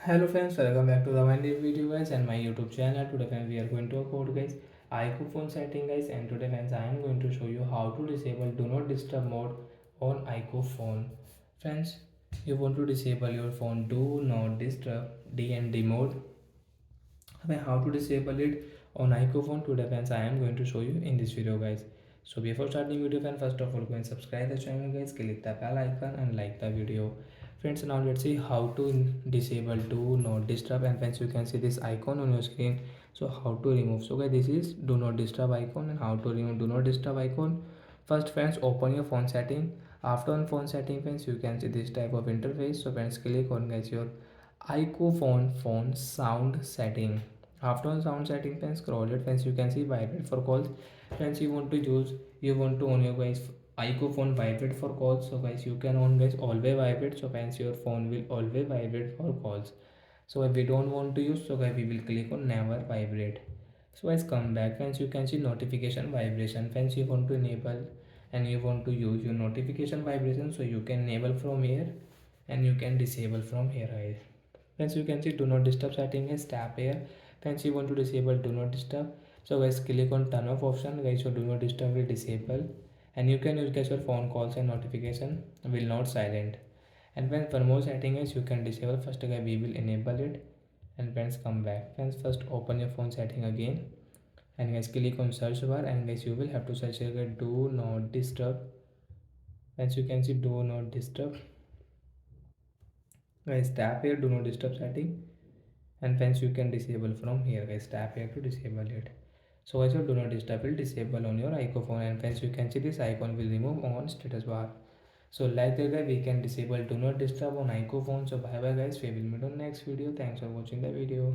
Hello friends, welcome back to the my new video guys and my YouTube channel. Today friends we are going to talk about guys iQOO phone setting guys, and today friends I am going to show you how to disable do not disturb mode on iQOO phone. Friends, you want to disable your phone do not disturb DND mode. Okay, how to disable it on iQOO phone today friends I am going to show you in this video guys. So before starting video friends, first of all go and subscribe the channel guys, click the bell icon and like the video. Friends, now let's see how to disable do not disturb, and friends you can see this icon on your screen. So how to remove, so guys this is do not disturb icon, and how to remove do not disturb icon. First friends, open your phone setting. After on phone setting friends, you can see this type of interface. So friends, click on guys your iQOO phone sound setting. After on sound setting friends, scroll it friends, you can see vibrate for calls. Friends, you want to on your guys iQOO phone vibrate for calls. So guys you can on guys always vibrate. So friends, your phone will always vibrate for calls. So if we don't want to use, so guys we will click on never vibrate. So guys come back friends, you can see notification vibration. Friends, you want to enable and you want to use your notification vibration, so you can enable from here and you can disable from here guys. Friends, you can see do not disturb setting is tap here. Friends, you want to disable do not disturb, so guys click on turn off option guys, so do not disturb will disable, and you can use guys your phone calls and notification will not silent. And when one more setting is you can disable, first guys we will enable it, and friends come back. Friends, first open your phone setting again, and guys click on search bar, and guys you will have to search here do not disturb. Friends, you can see do not disturb guys, tap here do not disturb setting, and friends you can disable from here guys, tap here to disable it. So guys your do not disturb will disable on your iQOO phone, and friends you can see this icon will remove on status bar. So like that guys we can disable do not disturb on iQOO phone. So bye bye guys, we will meet on next video. Thanks for watching the video.